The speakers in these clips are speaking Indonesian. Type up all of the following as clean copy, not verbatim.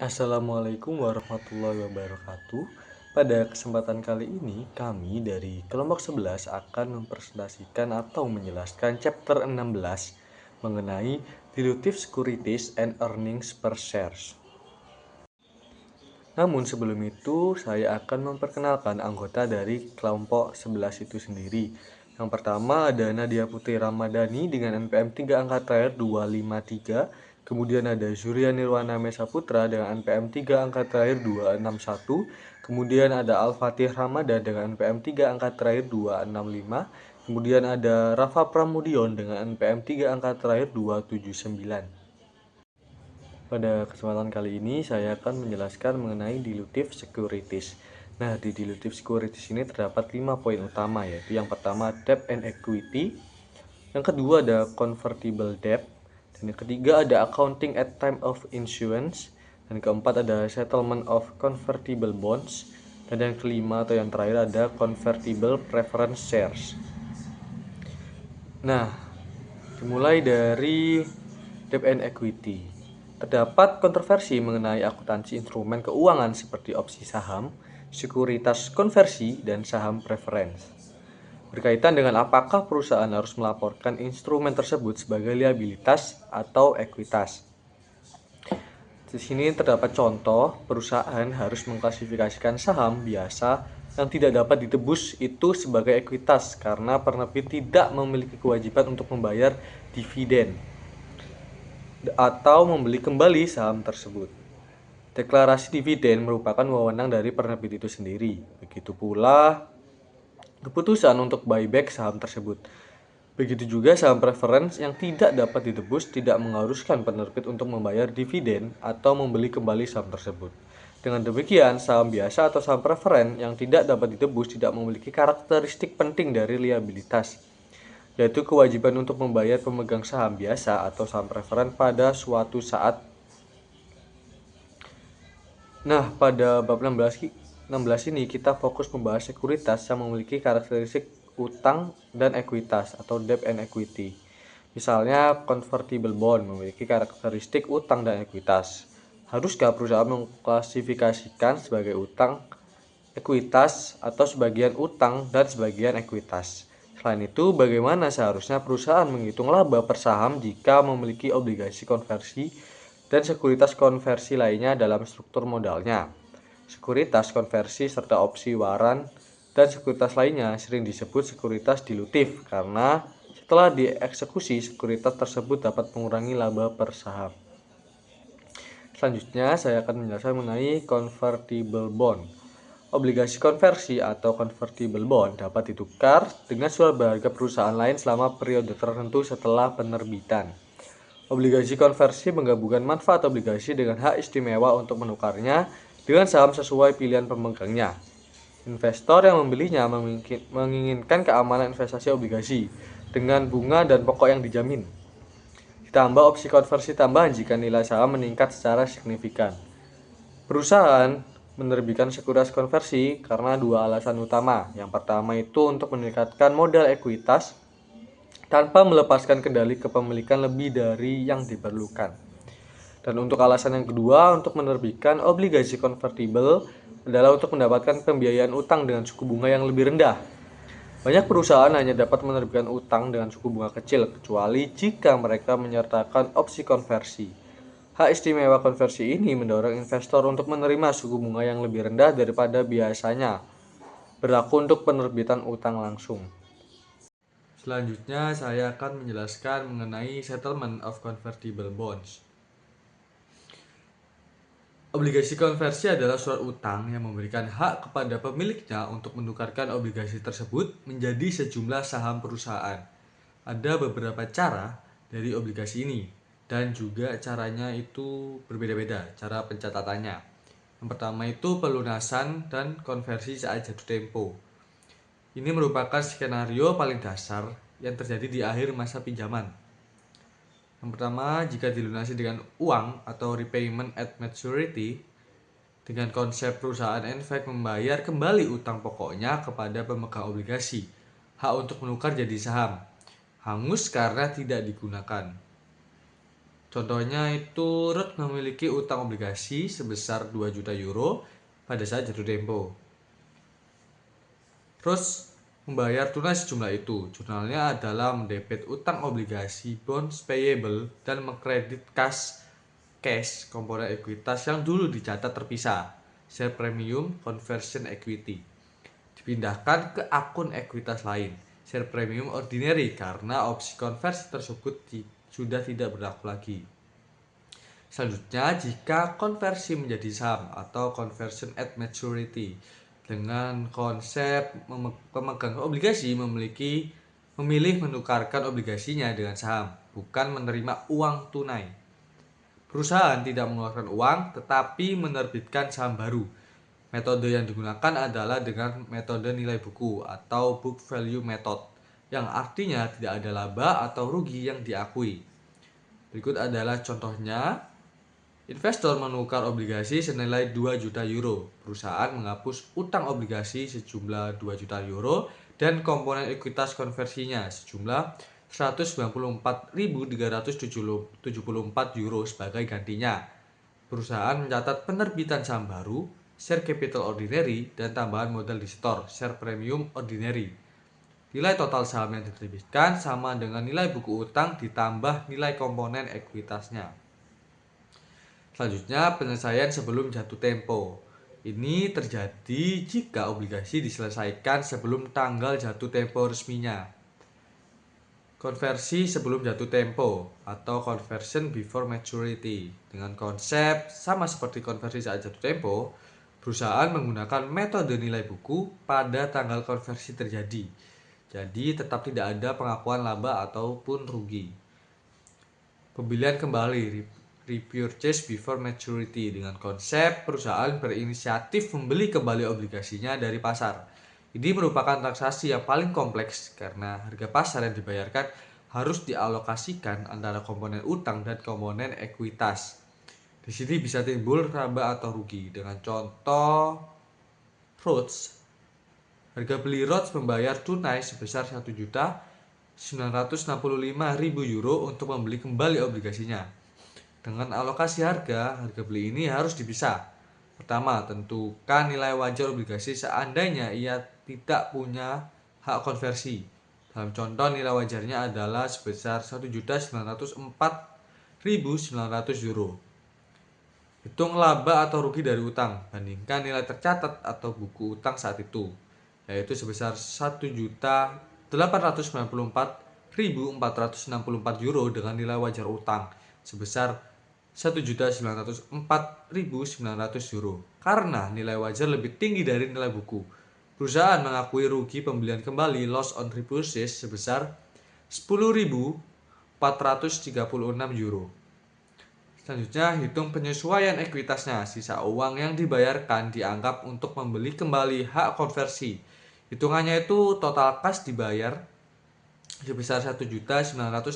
Assalamualaikum warahmatullahi wabarakatuh. Pada kesempatan kali ini, kami dari kelompok 11 akan mempresentasikan atau menjelaskan chapter 16 mengenai Dilutive Securities and Earnings per Shares. Namun sebelum itu, saya akan memperkenalkan anggota dari kelompok 11 itu sendiri. Yang pertama ada Nadia Putri Ramadhani dengan NPM 3 angka terakhir 253. Kemudian ada Surya Nirwana Mesa Putra dengan NPM 3 angka terakhir 261. Kemudian ada Al-Fatih Ramadan dengan NPM 3 angka terakhir 265. Kemudian ada Rafa Pramudion dengan NPM 3 angka terakhir 279. Pada kesempatan kali ini saya akan menjelaskan mengenai dilutive securities. Nah, di dilutive securities ini terdapat 5 poin utama, yaitu yang pertama debt and equity, yang kedua ada convertible debt, dan yang ketiga ada accounting at time of issuance, dan keempat ada settlement of convertible bonds, dan yang kelima atau yang terakhir ada convertible preference shares. Nah, dimulai dari debt and equity. Terdapat kontroversi mengenai akuntansi instrumen keuangan seperti opsi saham, sekuritas konversi, dan saham preference. Berkaitan dengan apakah perusahaan harus melaporkan instrumen tersebut sebagai liabilitas atau ekuitas. Di sini terdapat contoh perusahaan harus mengklasifikasikan saham biasa yang tidak dapat ditebus itu sebagai ekuitas karena penerbit tidak memiliki kewajiban untuk membayar dividen atau membeli kembali saham tersebut. Deklarasi dividen merupakan wewenang dari penerbit itu sendiri. Begitu pula keputusan untuk buyback saham tersebut. Begitu juga saham preference yang tidak dapat ditebus tidak mengharuskan penerbit untuk membayar dividen atau membeli kembali saham tersebut. Dengan demikian, saham biasa atau saham preference yang tidak dapat ditebus tidak memiliki karakteristik penting dari liabilitas, yaitu kewajiban untuk membayar pemegang saham biasa atau saham preference pada suatu saat. Nah, pada bab 16 ini kita fokus membahas sekuritas yang memiliki karakteristik utang dan ekuitas atau debt and equity. Misalnya, convertible bond memiliki karakteristik utang dan ekuitas. Haruskah perusahaan mengklasifikasikan sebagai utang, ekuitas, atau sebagian utang dan sebagian ekuitas? Selain itu, bagaimana seharusnya perusahaan menghitung laba per saham jika memiliki obligasi konversi dan sekuritas konversi lainnya dalam struktur modalnya? Sekuritas konversi serta opsi waran dan sekuritas lainnya sering disebut sekuritas dilutif karena setelah dieksekusi sekuritas tersebut dapat mengurangi laba per saham. Selanjutnya saya akan menjelaskan mengenai convertible bond. Obligasi konversi atau convertible bond dapat ditukar dengan surat berharga perusahaan lain selama periode tertentu setelah penerbitan. Obligasi konversi menggabungkan manfaat obligasi dengan hak istimewa untuk menukarnya dengan saham sesuai pilihan pemegangnya. Investor yang membelinya menginginkan keamanan investasi obligasi dengan bunga dan pokok yang dijamin. Ditambah opsi konversi tambahan jika nilai saham meningkat secara signifikan. Perusahaan menerbitkan sekuritas konversi karena dua alasan utama. Yang pertama itu untuk meningkatkan modal ekuitas tanpa melepaskan kendali kepemilikan lebih dari yang diperlukan. Dan untuk alasan yang kedua, untuk menerbitkan obligasi konvertible adalah untuk mendapatkan pembiayaan utang dengan suku bunga yang lebih rendah. Banyak perusahaan hanya dapat menerbitkan utang dengan suku bunga kecil, kecuali jika mereka menyertakan opsi konversi. Hak istimewa konversi ini mendorong investor untuk menerima suku bunga yang lebih rendah daripada biasanya berlaku untuk penerbitan utang langsung. Selanjutnya saya akan menjelaskan mengenai settlement of convertible bonds. Obligasi konversi adalah surat utang yang memberikan hak kepada pemiliknya untuk menukarkan obligasi tersebut menjadi sejumlah saham perusahaan. Ada beberapa cara dari obligasi ini dan juga caranya itu berbeda-beda, cara pencatatannya. Yang pertama itu pelunasan dan konversi saat jatuh tempo. Ini merupakan skenario paling dasar yang terjadi di akhir masa pinjaman. Yang pertama, jika dilunasi dengan uang atau repayment at maturity, dengan konsep perusahaan NFAC membayar kembali utang pokoknya kepada pemegang obligasi, hak untuk menukar jadi saham, hangus karena tidak digunakan. Contohnya itu Root memiliki utang obligasi sebesar 2 juta euro pada saat jatuh tempo. Terus membayar tunai sejumlah itu. Jurnalnya adalah mendebit utang obligasi bonds payable dan mengkredit cash komponen ekuitas yang dulu dicatat terpisah, share premium conversion equity, dipindahkan ke akun ekuitas lain, share premium ordinary, karena opsi konversi tersebut sudah tidak berlaku lagi. Selanjutnya, jika konversi menjadi saham atau conversion at maturity, dengan konsep pemegang obligasi memilih menukarkan obligasinya dengan saham, bukan menerima uang tunai. Perusahaan tidak mengeluarkan uang, tetapi menerbitkan saham baru. Metode yang digunakan adalah dengan metode nilai buku atau book value method, yang artinya tidak ada laba atau rugi yang diakui. Berikut adalah contohnya. Investor menukar obligasi senilai 2 juta euro. Perusahaan menghapus utang obligasi sejumlah 2 juta euro dan komponen ekuitas konversinya sejumlah 194.374 euro sebagai gantinya. Perusahaan mencatat penerbitan saham baru, share capital ordinary, dan tambahan modal disetor, share premium ordinary. Nilai total saham yang diterbitkan sama dengan nilai buku utang ditambah nilai komponen ekuitasnya. Selanjutnya, penyelesaian sebelum jatuh tempo. Ini terjadi jika obligasi diselesaikan sebelum tanggal jatuh tempo resminya. Konversi sebelum jatuh tempo atau conversion before maturity. Dengan konsep sama seperti konversi saat jatuh tempo, perusahaan menggunakan metode nilai buku pada tanggal konversi terjadi. Jadi tetap tidak ada pengakuan laba ataupun rugi. Pembelian kembali, repurchase before maturity, dengan konsep perusahaan berinisiatif membeli kembali obligasinya dari pasar. Ini merupakan transaksi yang paling kompleks karena harga pasar yang dibayarkan harus dialokasikan antara komponen utang dan komponen ekuitas. Di sini bisa timbul laba atau rugi. Dengan contoh Rhodes, harga beli Rhodes membayar tunai sebesar 1.965.000 euro untuk membeli kembali obligasinya. Dengan alokasi harga beli ini harus dipisah. Pertama, tentukan nilai wajar obligasi seandainya ia tidak punya hak konversi. Dalam contoh, nilai wajarnya adalah sebesar 1.904.900 euro. Hitung laba atau rugi dari utang, bandingkan nilai tercatat atau buku utang saat itu, yaitu sebesar 1.894.464 euro dengan nilai wajar utang sebesar 1.904.900 euro. Karena nilai wajar lebih tinggi dari nilai buku, perusahaan mengakui rugi pembelian kembali loss on repurchase sebesar 10.436 euro. Selanjutnya, hitung penyesuaian ekuitasnya. Sisa uang yang dibayarkan dianggap untuk membeli kembali hak konversi. Hitungannya itu total kas dibayar sebesar 1.965.000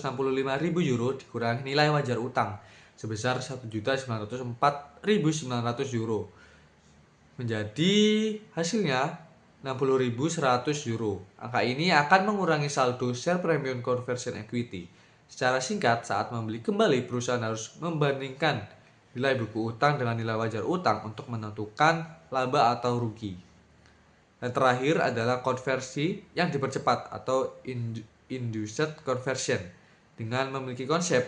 euro dikurangi nilai wajar utang sebesar 1.904.900 euro. Menjadi hasilnya 60.100 euro. Angka ini akan mengurangi saldo share premium conversion equity. Secara singkat, saat membeli kembali, perusahaan harus membandingkan nilai buku utang dengan nilai wajar utang untuk menentukan laba atau rugi. Dan terakhir adalah konversi yang dipercepat atau induced conversion. Dengan memiliki konsep,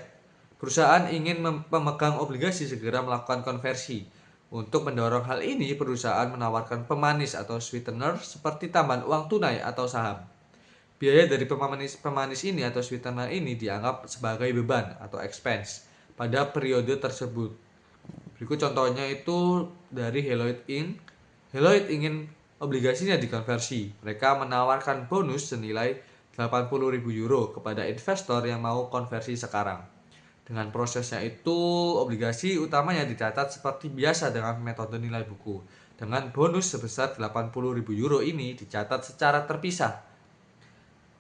perusahaan ingin pemegang obligasi segera melakukan konversi. Untuk mendorong hal ini, perusahaan menawarkan pemanis atau sweetener seperti tambahan uang tunai atau saham. Biaya dari pemanis ini atau sweetener ini dianggap sebagai beban atau expense pada periode tersebut. Berikut contohnya itu dari Heloid Inc. Heloid ingin obligasinya dikonversi. Mereka menawarkan bonus senilai 80.000 euro kepada investor yang mau konversi sekarang. Dengan prosesnya itu, obligasi utamanya dicatat seperti biasa dengan metode nilai buku. Dengan bonus sebesar 80.000 euro ini dicatat secara terpisah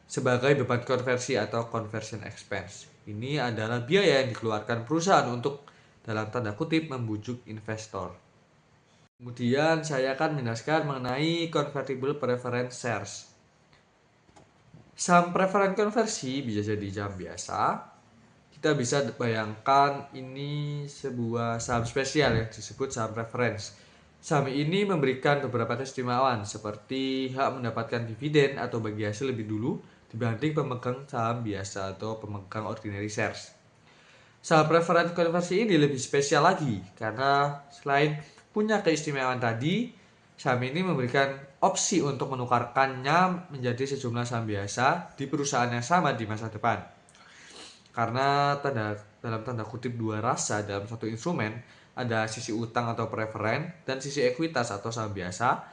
sebagai beban konversi atau conversion expense. Ini adalah biaya yang dikeluarkan perusahaan untuk, dalam tanda kutip, membujuk investor. Kemudian saya akan menjelaskan mengenai convertible preference shares. Saham preference konversi bisa jadi saham biasa, Kita bisa bayangkan ini sebuah saham spesial ya, disebut saham preference. Saham ini memberikan beberapa keistimewaan seperti hak mendapatkan dividen atau bagi hasil lebih dulu dibanding pemegang saham biasa atau pemegang ordinary shares. Saham preference konversi ini lebih spesial lagi karena selain punya keistimewaan tadi, saham ini memberikan opsi untuk menukarkannya menjadi sejumlah saham biasa di perusahaan yang sama di masa depan. Karena dalam tanda kutip dua rasa dalam satu instrumen, ada sisi utang atau preferen dan sisi ekuitas atau saham biasa.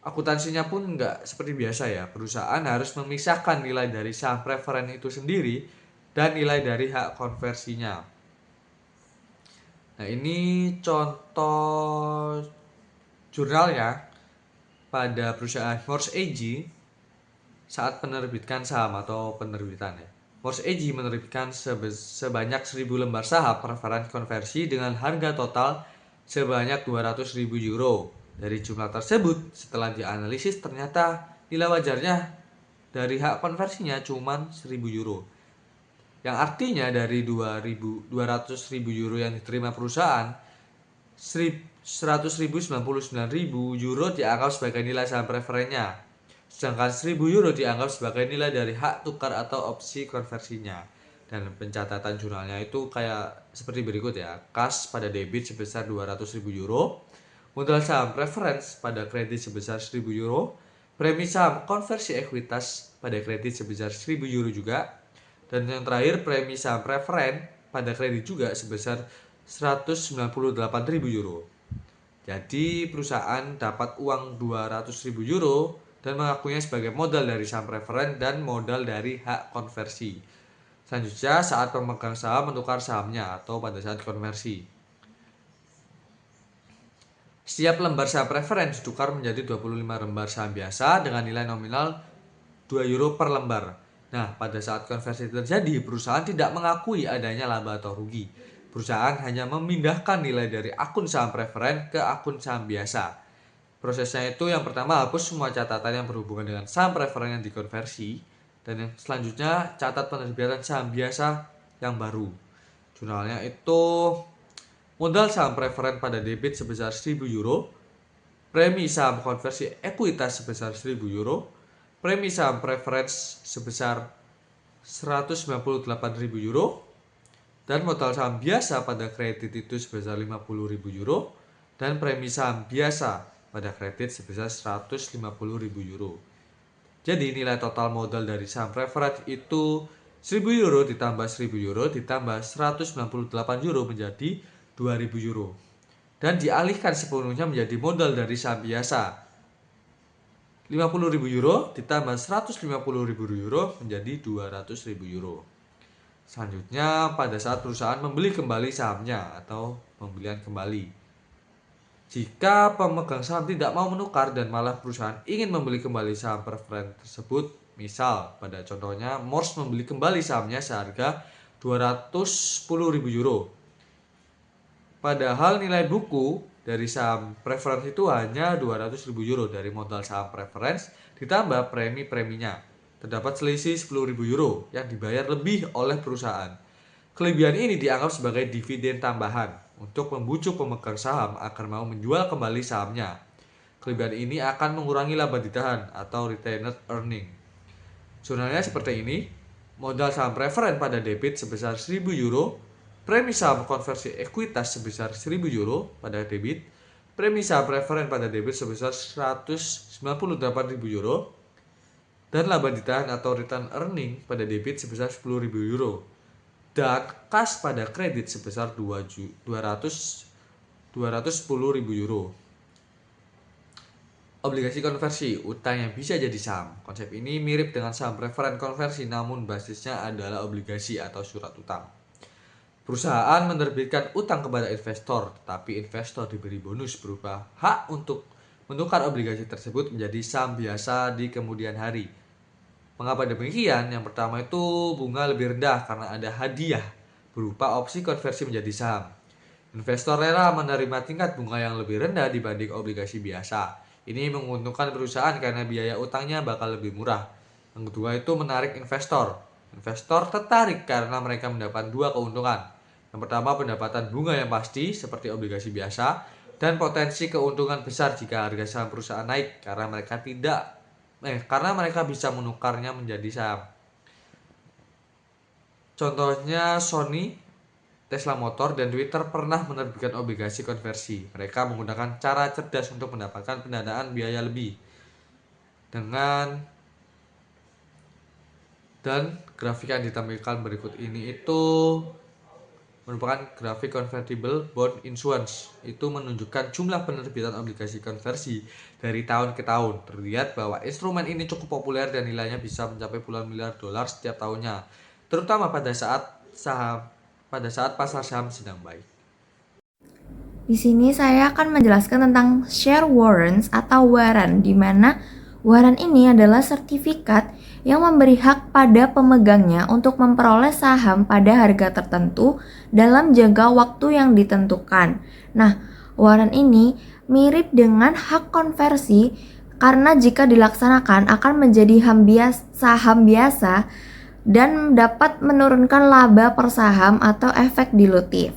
Akuntansinya pun nggak seperti biasa ya, perusahaan harus memisahkan nilai dari saham preferen itu sendiri dan nilai dari hak konversinya. Nah, ini contoh jurnalnya pada perusahaan Morse AG saat penerbitkan saham atau penerbitan ya. Morse AG menerbitkan sebanyak 1000 lembar saham preferen konversi dengan harga total sebanyak 200.000 euro. Dari jumlah tersebut, setelah dianalisis ternyata nilai wajarnya dari hak konversinya cuma 1000 euro. Yang artinya dari 200.000 euro yang diterima perusahaan, 100.099.000 euro dianggap sebagai nilai saham preferennya. Sedangkan 1000 euro dianggap sebagai nilai dari hak tukar atau opsi konversinya. Dan pencatatan jurnalnya itu kayak seperti berikut ya. Kas pada debit sebesar 200.000 euro, modal saham preference pada kredit sebesar 1000 euro, premi saham konversi ekuitas pada kredit sebesar 1000 euro juga, dan yang terakhir premi saham preferen pada kredit juga sebesar 198.000 euro. Jadi perusahaan dapat uang 200.000 euro dan mengakuinya sebagai modal dari saham preferen dan modal dari hak konversi. Selanjutnya saat pemegang saham menukar sahamnya atau pada saat konversi. Setiap lembar saham preferen ditukar menjadi 25 lembar saham biasa dengan nilai nominal 2 euro per lembar. Nah, pada saat konversi terjadi, perusahaan tidak mengakui adanya laba atau rugi. Perusahaan hanya memindahkan nilai dari akun saham preferen ke akun saham biasa. Prosesnya itu yang pertama hapus semua catatan yang berhubungan dengan saham preferen yang dikonversi, dan yang selanjutnya catat penerbitan saham biasa yang baru. Jurnalnya itu modal saham preferen pada debit sebesar 1000 euro, premi saham konversi ekuitas sebesar 1000 euro, premi saham preference sebesar 198.000 euro, dan modal saham biasa pada kredit itu sebesar 50.000 euro, dan premi saham biasa pada kredit sebesar 150.000 euro. Jadi nilai total modal dari saham preferred itu 1000 euro ditambah 1000 euro ditambah 198 euro menjadi 2000 euro. Dan dialihkan sepenuhnya menjadi modal dari saham biasa. 50.000 euro ditambah 150.000 euro menjadi 200.000 euro. Selanjutnya pada saat perusahaan membeli kembali sahamnya atau pembelian kembali. Jika pemegang saham tidak mau menukar dan malah perusahaan ingin membeli kembali saham preferen tersebut, misal pada contohnya Morse membeli kembali sahamnya seharga 210.000 euro. Padahal nilai buku dari saham preference itu hanya 200.000 euro dari modal saham preference ditambah premi-preminya. Terdapat selisih 10.000 euro yang dibayar lebih oleh perusahaan. Kelebihan ini dianggap sebagai dividen tambahan untuk membujuk pemegang saham agar mau menjual kembali sahamnya. Kelebihan ini akan mengurangi laba ditahan atau retained earning. Jurnalnya seperti ini. Modal saham preferen pada debit sebesar 1000 euro, premi saham konversi ekuitas sebesar 1000 euro pada debit, premi saham preferen pada debit sebesar 198.000 euro, dan laba ditahan atau return earning pada debit sebesar 10.000 euro. Dan kas pada kredit sebesar 210.000 euro. Obligasi konversi, utang yang bisa jadi saham. Konsep ini mirip dengan saham preferen konversi, namun basisnya adalah obligasi atau surat utang. Perusahaan menerbitkan utang kepada investor, tetapi investor diberi bonus berupa hak untuk menukar obligasi tersebut menjadi saham biasa di kemudian hari. Mengapa demikian? Yang pertama itu bunga lebih rendah karena ada hadiah berupa opsi konversi menjadi saham. Investor rela menerima tingkat bunga yang lebih rendah dibanding obligasi biasa. Ini menguntungkan perusahaan karena biaya utangnya bakal lebih murah. Yang kedua itu menarik investor. Investor tertarik karena mereka mendapat dua keuntungan. Yang pertama, pendapatan bunga yang pasti seperti obligasi biasa, dan potensi keuntungan besar jika harga saham perusahaan naik karena mereka bisa menukarnya menjadi saham. Contohnya Sony, Tesla Motor, dan Twitter pernah menerbitkan obligasi konversi. Mereka menggunakan cara cerdas untuk mendapatkan pendanaan biaya lebih. Dan grafik yang ditampilkan berikut ini itu merupakan grafik convertible bond issuance. Itu menunjukkan jumlah penerbitan obligasi konversi dari tahun ke tahun. Terlihat bahwa instrumen ini cukup populer dan nilainya bisa mencapai puluhan miliar dolar setiap tahunnya, terutama pada saat pasar saham sedang baik. Di sini saya akan menjelaskan tentang share warrants atau waran, di mana waran ini adalah sertifikat yang memberi hak pada pemegangnya untuk memperoleh saham pada harga tertentu dalam jangka waktu yang ditentukan. Nah, waran ini mirip dengan hak konversi karena jika dilaksanakan akan menjadi saham biasa dan dapat menurunkan laba per saham atau efek dilutif.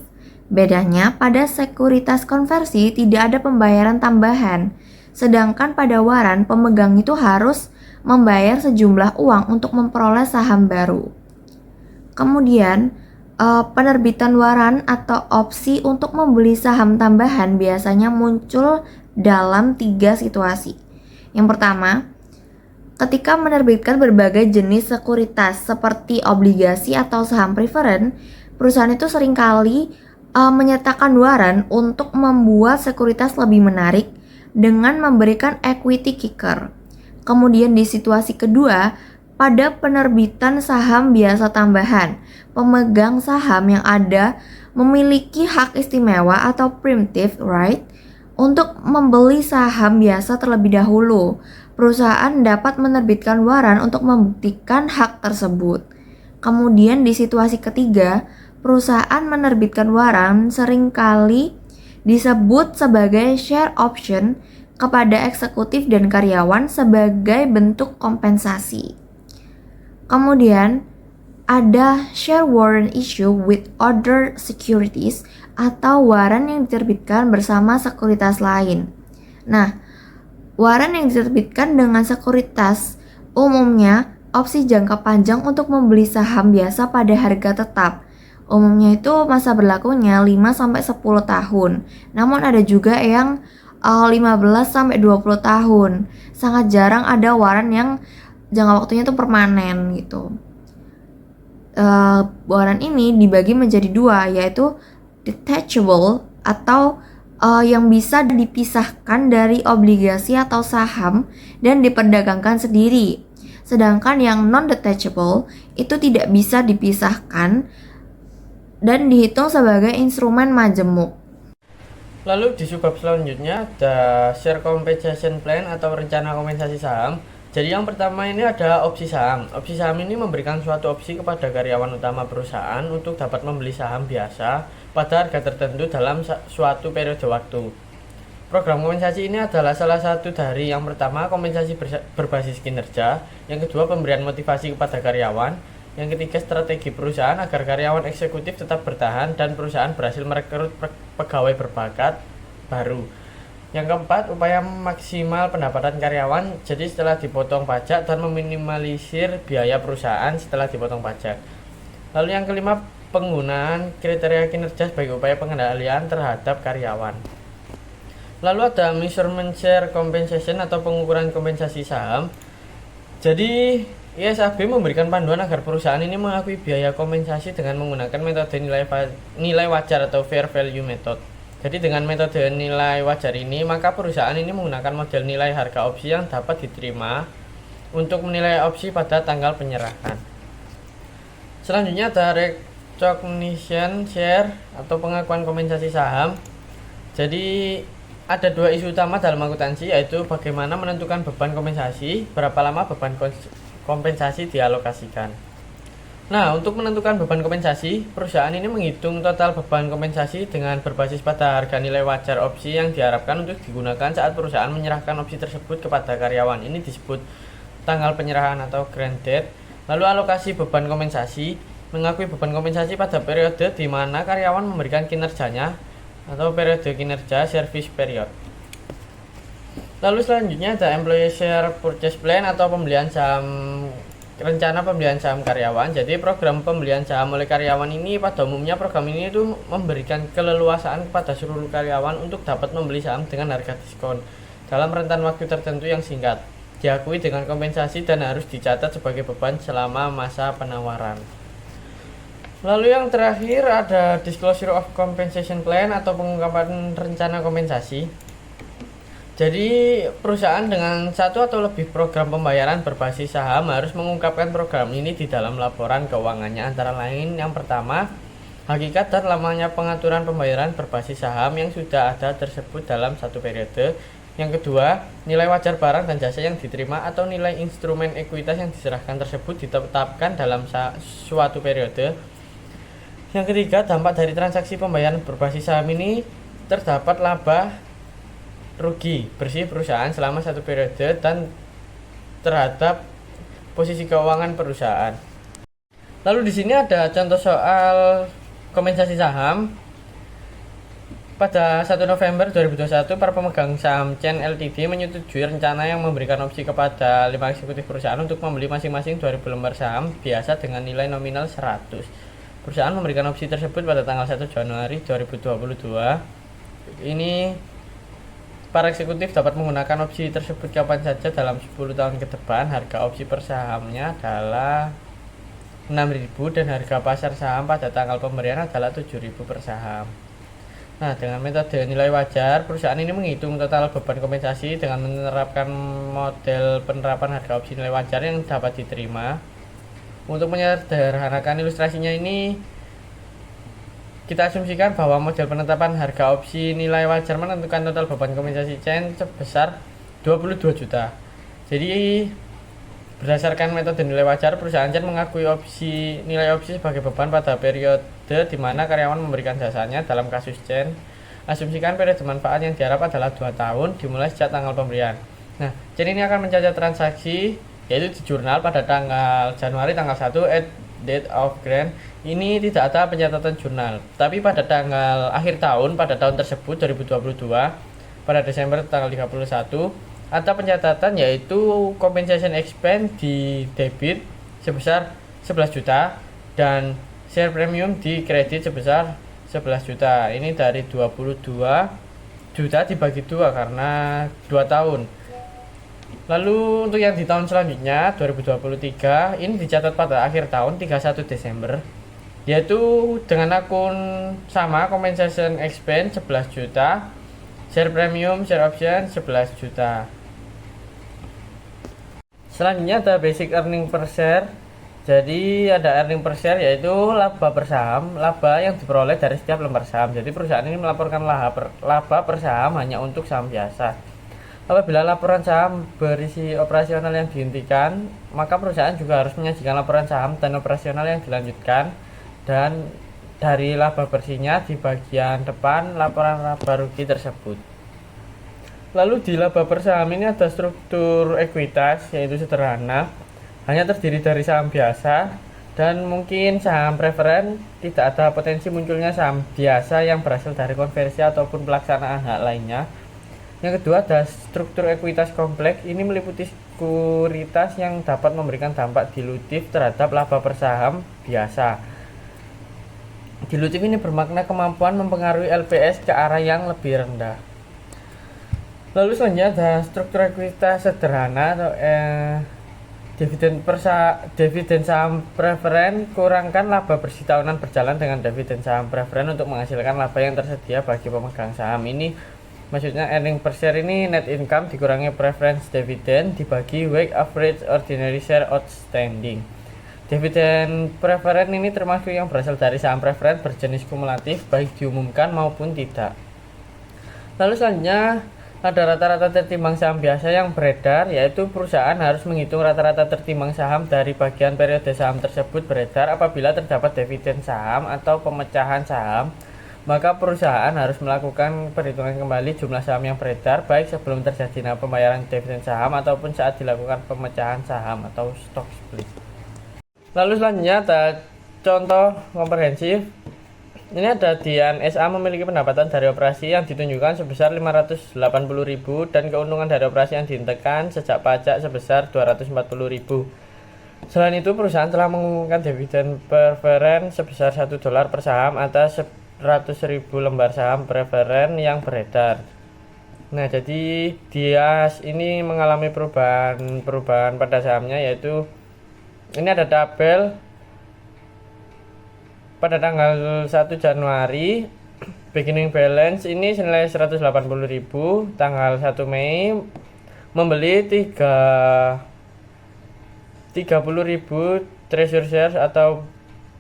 Bedanya, pada sekuritas konversi tidak ada pembayaran tambahan, sedangkan pada waran pemegang itu harus membayar sejumlah uang untuk memperoleh saham baru. Kemudian, penerbitan waran atau opsi untuk membeli saham tambahan biasanya muncul dalam 3 situasi. Yang pertama, ketika menerbitkan berbagai jenis sekuritas seperti obligasi atau saham preferen, perusahaan itu seringkali menyertakan waran untuk membuat sekuritas lebih menarik dengan memberikan equity kicker. Kemudian di situasi kedua, pada penerbitan saham biasa tambahan, pemegang saham yang ada memiliki hak istimewa atau preemptive right untuk membeli saham biasa terlebih dahulu. Perusahaan dapat menerbitkan waran untuk membuktikan hak tersebut. Kemudian di situasi ketiga, perusahaan menerbitkan waran seringkali disebut sebagai share option kepada eksekutif dan karyawan sebagai bentuk kompensasi. Kemudian ada share warrant issue with other securities atau waran yang diterbitkan bersama sekuritas lain. Nah, waran yang diterbitkan dengan sekuritas umumnya opsi jangka panjang untuk membeli saham biasa pada harga tetap. Umumnya itu masa berlakunya 5-10 tahun. Namun ada juga yang 15-20 tahun. Sangat jarang ada waran yang jangka waktunya itu permanen gitu. Waran ini dibagi menjadi dua, yaitu detachable atau yang bisa dipisahkan dari obligasi atau saham dan diperdagangkan sendiri. Sedangkan yang non-detachable itu tidak bisa dipisahkan dan dihitung sebagai instrumen majemuk. Lalu di subbab selanjutnya ada share compensation plan atau rencana kompensasi saham. Jadi yang pertama ini ada opsi saham. Opsi saham ini memberikan suatu opsi kepada karyawan utama perusahaan untuk dapat membeli saham biasa pada harga tertentu dalam suatu periode waktu. Program kompensasi ini adalah salah satu dari yang pertama kompensasi berbasis kinerja, yang kedua pemberian motivasi kepada karyawan, yang ketiga strategi perusahaan agar karyawan eksekutif tetap bertahan dan perusahaan berhasil merekrut pegawai berbakat baru. Yang keempat, upaya maksimal pendapatan karyawan, jadi setelah dipotong pajak dan meminimalisir biaya perusahaan setelah dipotong pajak. Lalu yang kelima, penggunaan kriteria kinerja sebagai upaya pengendalian terhadap karyawan. Lalu ada measurement share compensation atau pengukuran kompensasi saham. Jadi ISAB memberikan panduan agar perusahaan ini mengakui biaya kompensasi dengan menggunakan metode nilai wajar atau fair value method. Jadi dengan metode nilai wajar ini, maka perusahaan ini menggunakan model nilai harga opsi yang dapat diterima untuk menilai opsi pada tanggal penyerahan. Selanjutnya ada recognition share atau pengakuan kompensasi saham. Jadi ada dua isu utama dalam akuntansi, yaitu bagaimana menentukan beban kompensasi, berapa lama beban kompensasi dialokasikan. Nah, untuk menentukan beban kompensasi, perusahaan ini menghitung total beban kompensasi dengan berbasis pada harga nilai wajar opsi yang diharapkan untuk digunakan saat perusahaan menyerahkan opsi tersebut kepada karyawan. Ini disebut tanggal penyerahan atau grant date. Lalu alokasi beban kompensasi, mengakui beban kompensasi pada periode di mana karyawan memberikan kinerjanya atau periode kinerja service period. Lalu selanjutnya ada employee share purchase plan atau rencana pembelian saham karyawan. Jadi program pembelian saham oleh karyawan ini pada umumnya program ini itu memberikan keleluasaan kepada seluruh karyawan untuk dapat membeli saham dengan harga diskon dalam rentan waktu tertentu yang singkat, diakui dengan kompensasi dan harus dicatat sebagai beban selama masa penawaran. Lalu yang terakhir ada disclosure of compensation plan atau pengungkapan rencana kompensasi. Jadi perusahaan dengan satu atau lebih program pembayaran berbasis saham harus mengungkapkan program ini di dalam laporan keuangannya, antara lain yang pertama, hakikat dan lamanya pengaturan pembayaran berbasis saham yang sudah ada tersebut dalam satu periode. Yang kedua, nilai wajar barang dan jasa yang diterima atau nilai instrumen ekuitas yang diserahkan tersebut ditetapkan dalam suatu periode. Yang ketiga, dampak dari transaksi pembayaran berbasis saham ini terdapat laba rugi bersih perusahaan selama satu periode dan terhadap posisi keuangan perusahaan. Lalu di sini ada contoh soal kompensasi saham. Pada 1 November 2021, para pemegang saham Chain Ltd menyetujui rencana yang memberikan opsi kepada 5 eksekutif perusahaan untuk membeli masing-masing 2000 lembar saham biasa dengan nilai nominal 100. Perusahaan memberikan opsi tersebut pada tanggal 1 Januari 2022. Ini para eksekutif dapat menggunakan opsi tersebut kapan saja dalam 10 tahun ke depan. Harga opsi per sahamnya adalah 6.000 dan harga pasar saham pada tanggal pemberian adalah 7.000 per saham. Nah, dengan metode nilai wajar, perusahaan ini menghitung total beban kompensasi dengan menerapkan model penerapan harga opsi nilai wajar yang dapat diterima. Untuk menyederhanakan ilustrasinya ini, kita asumsikan bahwa model penetapan harga opsi nilai wajar menentukan total beban kompensasi Chain sebesar 22 juta. Jadi berdasarkan metode nilai wajar, perusahaan Chain mengakui nilai opsi sebagai beban pada periode di mana karyawan memberikan jasanya. Dalam kasus Chain, asumsikan periode manfaat yang diharap adalah 2 tahun dimulai sejak tanggal pemberian. Nah, Chain ini akan mencatat transaksi yaitu di jurnal pada tanggal Januari tanggal 1 date of grant. Ini tidak ada pencatatan jurnal, tapi pada tanggal akhir tahun pada tahun tersebut 2022 pada Desember tanggal 31 ada pencatatan yaitu compensation expense di debit sebesar 11 juta dan share premium di kredit sebesar 11 juta. Ini dari 22 juta dibagi 2 karena 2 tahun. Lalu untuk yang di tahun selanjutnya 2023 ini dicatat pada akhir tahun 31 Desember, yaitu dengan akun sama compensation expense 11 juta, share premium, share option 11 juta. Selanjutnya ada basic earning per share. Jadi ada earning per share yaitu laba per saham, laba yang diperoleh dari setiap lembar saham. Jadi perusahaan ini melaporkan laba per saham hanya untuk saham biasa. Apabila laporan saham berisi operasional yang dihentikan, maka perusahaan juga harus menyajikan laporan saham dan operasional yang dilanjutkan, dan dari laba bersihnya di bagian depan laporan laba rugi tersebut. Lalu di laba per saham ini ada struktur ekuitas yaitu sederhana, hanya terdiri dari saham biasa dan mungkin saham preferen. Tidak ada potensi munculnya saham biasa yang berasal dari konversi ataupun pelaksanaan hak lainnya. Yang kedua ada struktur ekuitas kompleks. Ini meliputi sekuritas yang dapat memberikan dampak dilutif terhadap laba per saham biasa. Dilutif ini bermakna kemampuan mempengaruhi LPS ke arah yang lebih rendah. Lalu selanjutnya ada struktur ekuitas sederhana atau dividen saham preferen kurangkan laba bersih tahunan berjalan dengan dividen saham preferen untuk menghasilkan laba yang tersedia bagi pemegang saham. Ini maksudnya earning per share ini net income dikurangi preference dividend dibagi weighted average ordinary share outstanding. Dividen preferen ini termasuk yang berasal dari saham preferen berjenis kumulatif baik diumumkan maupun tidak. Lalu selanjutnya ada rata-rata tertimbang saham biasa yang beredar, yaitu perusahaan harus menghitung rata-rata tertimbang saham dari bagian periode saham tersebut beredar. Apabila terdapat dividen saham atau pemecahan saham, maka perusahaan harus melakukan perhitungan kembali jumlah saham yang beredar baik sebelum terjadi pembayaran dividen saham ataupun saat dilakukan pemecahan saham atau stock split. Lalu selanjutnya ada contoh komprehensif. Ini ada Dian SA memiliki pendapatan dari operasi yang ditunjukkan sebesar 580.000 dan keuntungan dari operasi yang dihentikan sejak pajak sebesar 240.000. Selain itu, perusahaan telah mengumumkan dividen preferen sebesar $1 per saham atas 100.000 lembar saham preferen yang beredar. Nah, jadi Dias ini mengalami perubahan pada sahamnya, yaitu ini ada tabel pada tanggal 1 Januari beginning balance ini senilai 180.000, tanggal 1 Mei membeli 30.000 treasury shares atau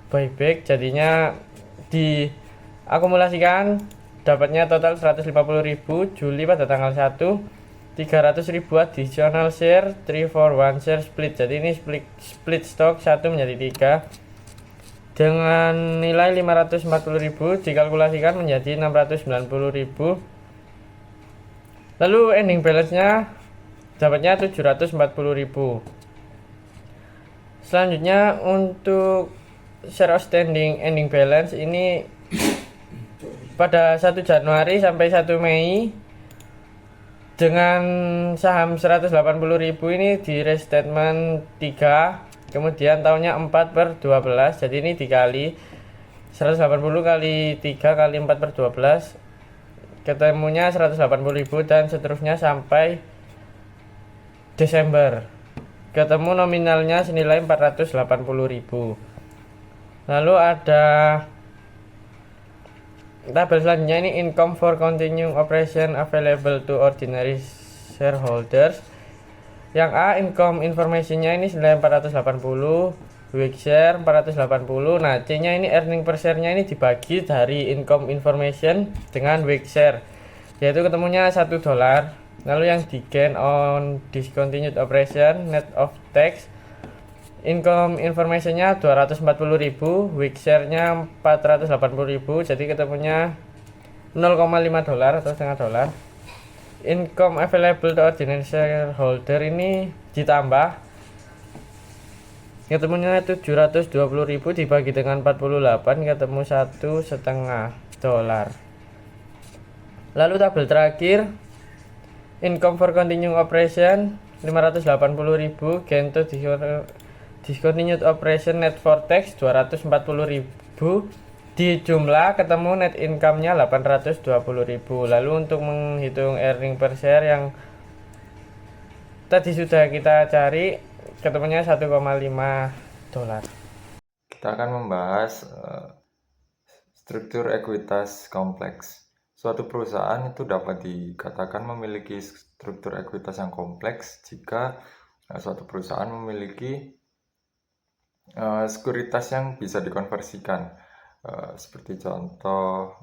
buyback, jadinya diakumulasikan dapatnya total 150.000. Juli pada tanggal 1 300.000 additional share 3-for-1 share split, jadi ini split stock 1 menjadi 3 dengan nilai 540.000 dikalkulasikan menjadi 690.000. Lalu ending balance nya dapatnya 740.000. Selanjutnya untuk share outstanding ending balance ini pada 1 Januari sampai 1 Mei dengan saham 180.000 ini di restatement 3, kemudian tahunnya 4/12, jadi ini dikali 180 kali 3 kali 4/12 ketemunya 180.000 dan seterusnya sampai Desember ketemu nominalnya senilai 480.000. Lalu ada tabel selanjutnya, ini income for continuing operation available to ordinary shareholders. Yang A, income information-nya ini senilai 480, week share 480. Nah, C-nya ini earning per share-nya ini dibagi dari income information dengan week share, yaitu ketemunya $1. Lalu yang di gain on discontinued operation net of tax, income information-nya 240.000, week share-nya 480.000, jadi ketemunya $0,5 atau setengah dolar. Income available to ordinary shareholder ini ditambah, ketemunya 720.000 dibagi dengan 48 ketemu $1,5. Lalu tabel terakhir, income for continuing operation 580.000, gain to discontinued operation net for tax 240.000, di jumlah ketemu net income-nya 820.000. Lalu untuk menghitung earning per share yang tadi sudah kita cari, ketemunya $1,5. Kita akan membahas struktur ekuitas kompleks. Suatu perusahaan itu dapat dikatakan memiliki struktur ekuitas yang kompleks jika suatu perusahaan memiliki sekuritas yang bisa dikonversikan. Seperti contoh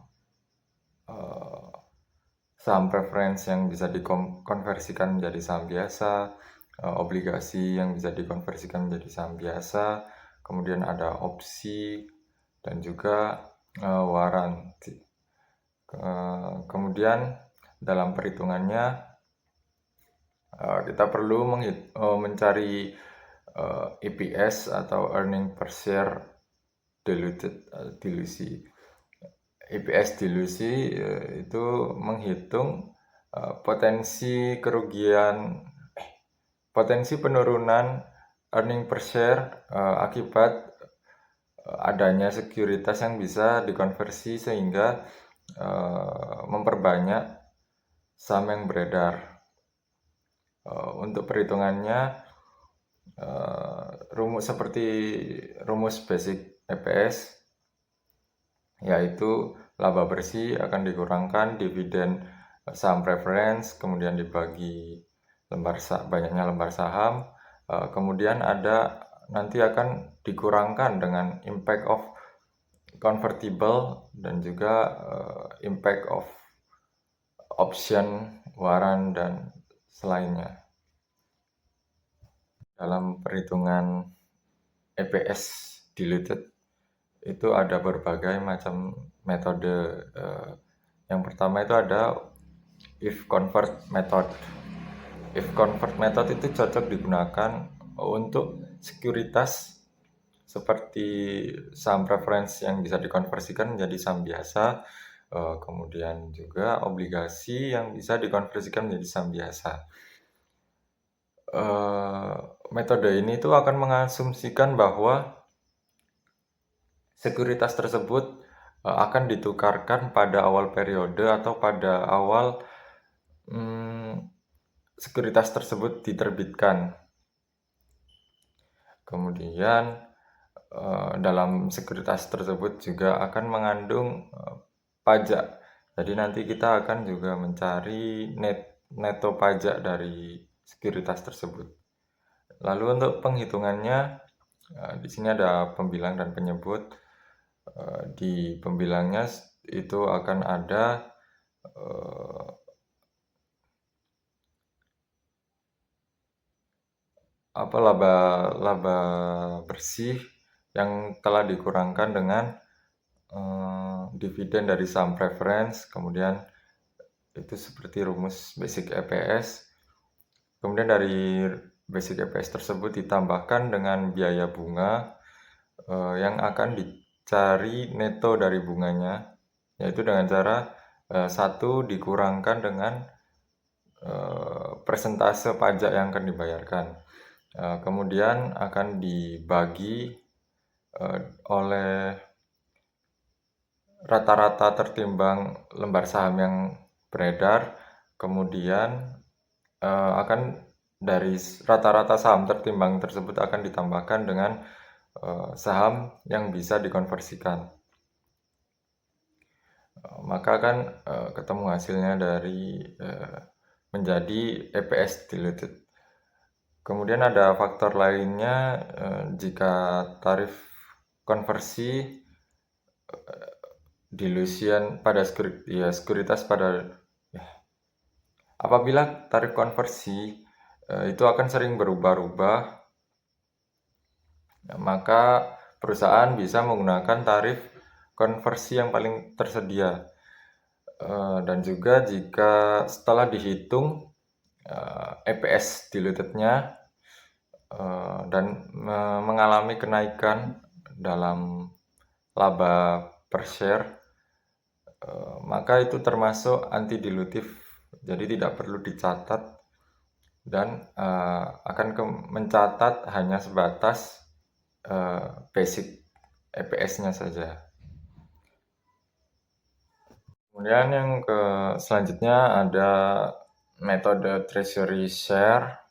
saham preference yang bisa dikonversikan menjadi saham biasa, obligasi yang bisa dikonversikan menjadi saham biasa, kemudian ada opsi dan juga waranti. Kemudian dalam perhitungannya kita perlu mencari EPS atau earning per share dilusi. EPS dilusi itu menghitung potensi penurunan earning per share akibat adanya sekuritas yang bisa dikonversi sehingga memperbanyak saham yang beredar. Untuk perhitungannya seperti rumus basic EPS, yaitu laba bersih akan dikurangkan dividen saham preference, kemudian dibagi banyaknya lembar saham, kemudian nanti akan dikurangkan dengan impact of convertible dan juga impact of option, warrant, dan selainnya. Dalam perhitungan EPS diluted itu ada berbagai macam metode. Yang pertama itu ada if convert method. If convert method itu cocok digunakan untuk sekuritas seperti saham preference yang bisa dikonversikan menjadi saham biasa, kemudian juga obligasi yang bisa dikonversikan menjadi saham biasa. Metode ini tuh akan mengasumsikan bahwa sekuritas tersebut akan ditukarkan pada awal periode atau pada awal sekuritas tersebut diterbitkan. Kemudian dalam sekuritas tersebut juga akan mengandung pajak. Jadi nanti kita akan juga mencari neto pajak dari sekuritas tersebut. Lalu untuk penghitungannya, di sini ada pembilang dan penyebut. Di pembilangnya itu akan ada laba bersih yang telah dikurangkan dengan dividen dari saham preference, kemudian itu seperti rumus basic EPS. Kemudian dari basic EPS tersebut ditambahkan dengan biaya bunga yang akan dicari neto dari bunganya, yaitu dengan cara 1 dikurangkan dengan persentase pajak yang akan dibayarkan. Kemudian akan dibagi oleh rata-rata tertimbang lembar saham yang beredar, kemudian akan dari rata-rata saham tertimbang tersebut akan ditambahkan dengan saham yang bisa dikonversikan. Maka akan ketemu hasilnya dari menjadi EPS diluted. Kemudian ada faktor lainnya, jika tarif konversi dilution pada sekuritas pada apabila tarif konversi itu akan sering berubah-ubah, maka perusahaan bisa menggunakan tarif konversi yang paling tersedia. Dan juga jika setelah dihitung EPS dilutednya dan mengalami kenaikan dalam laba per share, maka itu termasuk anti dilutif, jadi tidak perlu dicatat dan akan mencatat hanya sebatas basic EPS-nya saja. Kemudian yang selanjutnya ada metode treasury share.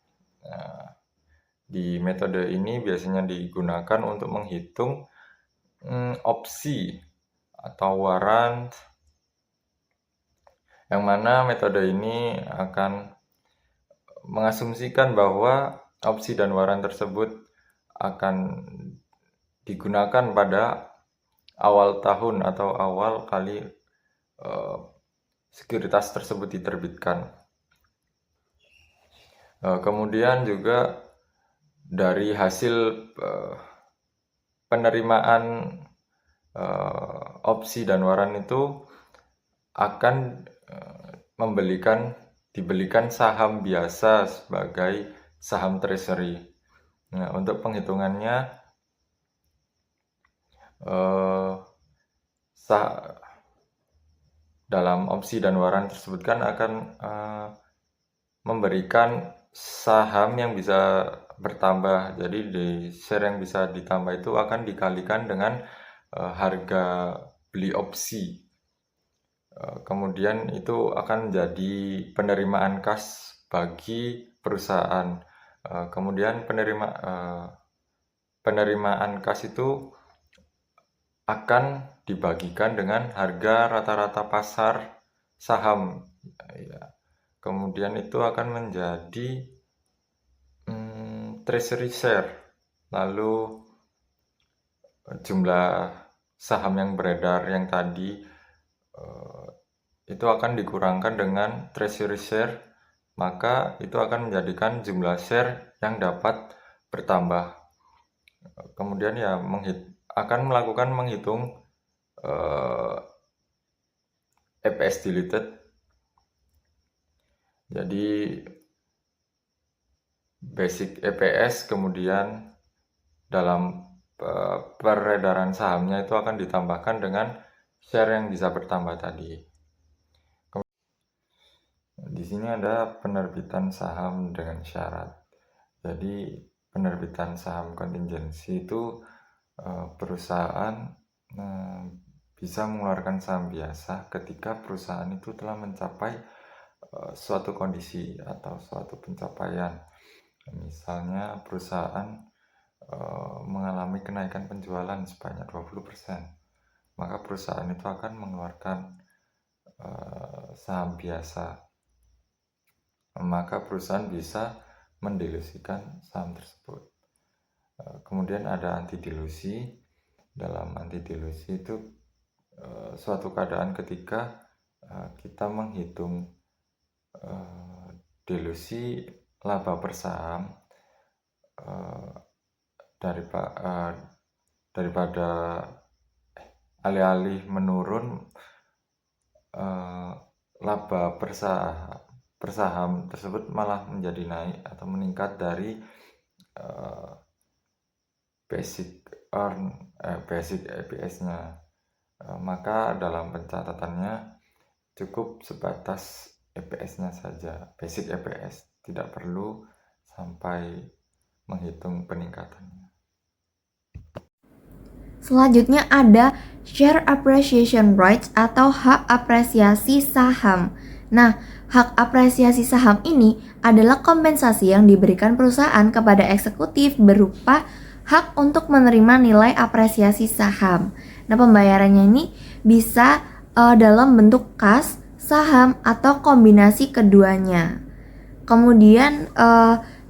Di metode ini biasanya digunakan untuk menghitung opsi atau warrant, yang mana metode ini akan mengasumsikan bahwa opsi dan warrant tersebut akan digunakan pada awal tahun atau awal kali sekuritas tersebut diterbitkan. Kemudian juga dari hasil penerimaan opsi dan warrant itu akan dibelikan saham biasa sebagai saham treasury. Nah, untuk penghitungannya dalam opsi dan warrant tersebut kan akan memberikan saham yang bisa bertambah. Jadi di share yang bisa ditambah itu akan dikalikan dengan harga beli opsi. Kemudian itu akan jadi penerimaan kas bagi perusahaan. Kemudian penerimaan kas itu akan dibagikan dengan harga rata-rata pasar saham. Kemudian itu akan menjadi treasury share. Lalu jumlah saham yang beredar yang tadi itu akan dikurangkan dengan treasury share, maka itu akan menjadikan jumlah share yang dapat bertambah. Kemudian ya akan melakukan menghitung EPS diluted. Jadi basic EPS, kemudian dalam peredaran sahamnya itu akan ditambahkan dengan share yang bisa bertambah tadi. Di sini ada penerbitan saham dengan syarat. Jadi penerbitan saham kontingensi itu perusahaan bisa mengeluarkan saham biasa ketika perusahaan itu telah mencapai suatu kondisi atau suatu pencapaian. Misalnya perusahaan mengalami kenaikan penjualan sebanyak 20%, maka perusahaan itu akan mengeluarkan saham biasa. Maka perusahaan bisa mendilusikan saham tersebut. Kemudian ada anti dilusi. Dalam anti dilusi itu suatu keadaan ketika kita menghitung dilusi laba per saham daripada alih-alih menurun, laba per saham tersebut malah menjadi naik atau meningkat dari basic EPS-nya. Maka dalam pencatatannya cukup sebatas EPS-nya saja, basic EPS, tidak perlu sampai menghitung peningkatannya. Selanjutnya ada share appreciation rights atau hak apresiasi saham. Nah, hak apresiasi saham ini adalah kompensasi yang diberikan perusahaan kepada eksekutif berupa hak untuk menerima nilai apresiasi saham. Nah, pembayarannya ini bisa dalam bentuk kas, saham, atau kombinasi keduanya. Kemudian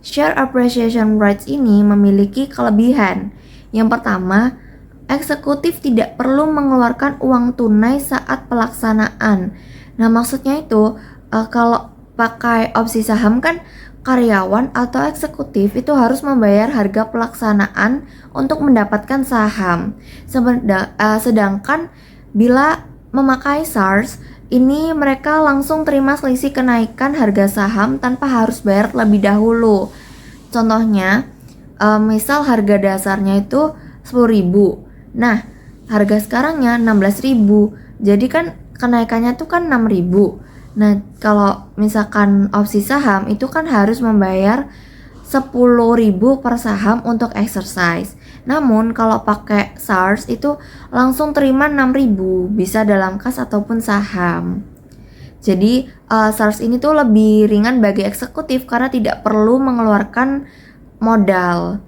share appreciation rights ini memiliki kelebihan. Yang pertama, eksekutif tidak perlu mengeluarkan uang tunai saat pelaksanaan. Nah, maksudnya itu kalau pakai opsi saham kan karyawan atau eksekutif itu harus membayar harga pelaksanaan untuk mendapatkan saham. Sedangkan bila memakai SARS, ini mereka langsung terima selisih kenaikan harga saham tanpa harus bayar terlebih dahulu. Contohnya, misal harga dasarnya itu 10.000. Nah, harga sekarangnya 16.000. Jadi kan kenaikannya tuh kan 6.000. Nah, kalau misalkan opsi saham itu kan harus membayar 10.000 per saham untuk exercise. Namun kalau pakai SARS itu langsung terima 6.000, bisa dalam kas ataupun saham. Jadi SARS ini tuh lebih ringan bagi eksekutif karena tidak perlu mengeluarkan modal.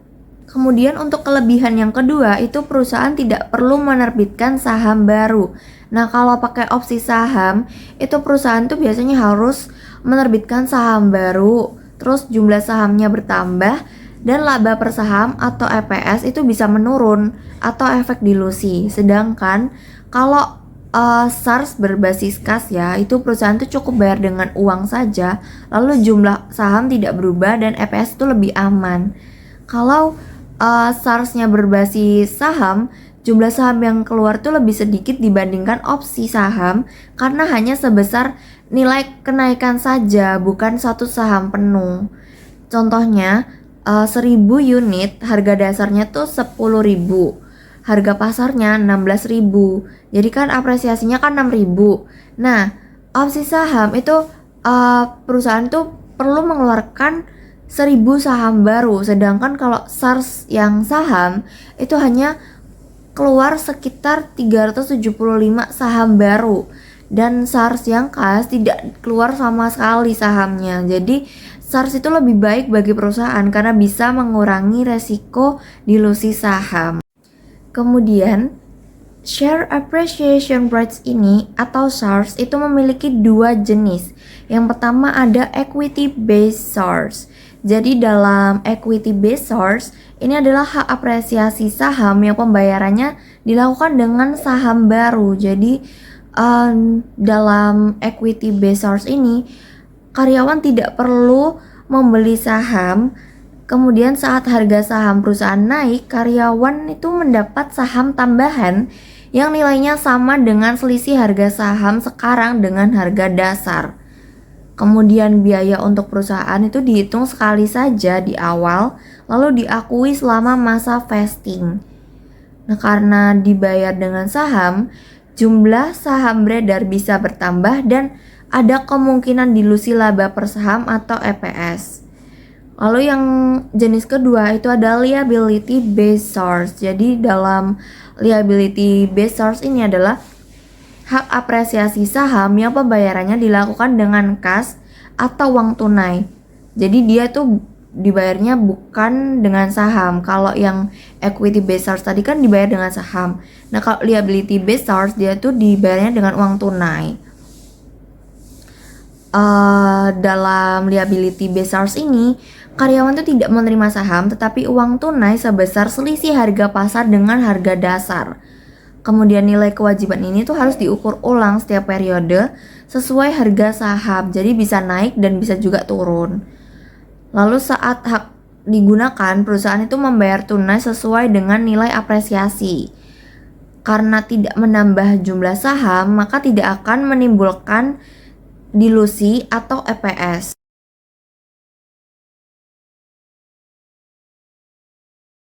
Kemudian untuk kelebihan yang kedua itu perusahaan tidak perlu menerbitkan saham baru. Nah, kalau pakai opsi saham itu perusahaan tuh biasanya harus menerbitkan saham baru, terus jumlah sahamnya bertambah dan laba per saham atau EPS itu bisa menurun atau efek dilusi. Sedangkan kalau SARS berbasis kas ya, itu perusahaan tuh cukup bayar dengan uang saja, lalu jumlah saham tidak berubah dan EPS itu lebih aman. Kalau SARS-nya berbasis saham, jumlah saham yang keluar tuh lebih sedikit dibandingkan opsi saham karena hanya sebesar nilai kenaikan saja, bukan satu saham penuh. Contohnya 1.000 unit, harga dasarnya tuh 10.000, harga pasarnya 16.000, jadi kan apresiasinya kan 6.000. Nah, opsi saham itu perusahaan tuh perlu mengeluarkan 1.000 saham baru, sedangkan kalau SARS yang saham itu hanya keluar sekitar 375 saham baru, dan SARS yang kas tidak keluar sama sekali sahamnya. Jadi SARS itu lebih baik bagi perusahaan karena bisa mengurangi resiko dilusi saham. Kemudian share appreciation rights ini atau SARS itu memiliki dua jenis. Yang pertama ada equity based SARS. Jadi dalam equity based SARS ini adalah hak apresiasi saham yang pembayarannya dilakukan dengan saham baru. Jadi dalam equity based SARS ini karyawan tidak perlu membeli saham. Kemudian saat harga saham perusahaan naik, karyawan itu mendapat saham tambahan yang nilainya sama dengan selisih harga saham sekarang dengan harga dasar. Kemudian biaya untuk perusahaan itu dihitung sekali saja di awal, lalu diakui selama masa vesting. Nah, karena dibayar dengan saham, jumlah saham beredar bisa bertambah dan ada kemungkinan dilusi laba per saham atau EPS. Lalu yang jenis kedua itu ada liability based source. Jadi dalam liability based source ini adalah hak apresiasi saham yang pembayarannya dilakukan dengan kas atau uang tunai. Jadi dia tuh dibayarnya bukan dengan saham. Kalau yang equity based source tadi kan dibayar dengan saham. Nah, kalau liability based source dia tuh dibayarnya dengan uang tunai. Dalam liability based source ini, karyawan tuh tidak menerima saham tetapi uang tunai sebesar selisih harga pasar dengan harga dasar. Kemudian nilai kewajiban ini tuh harus diukur ulang setiap periode sesuai harga saham. Jadi bisa naik dan bisa juga turun. Lalu saat hak digunakan, perusahaan itu membayar tunai sesuai dengan nilai apresiasi. Karena tidak menambah jumlah saham, maka tidak akan menimbulkan dilusi atau EPS.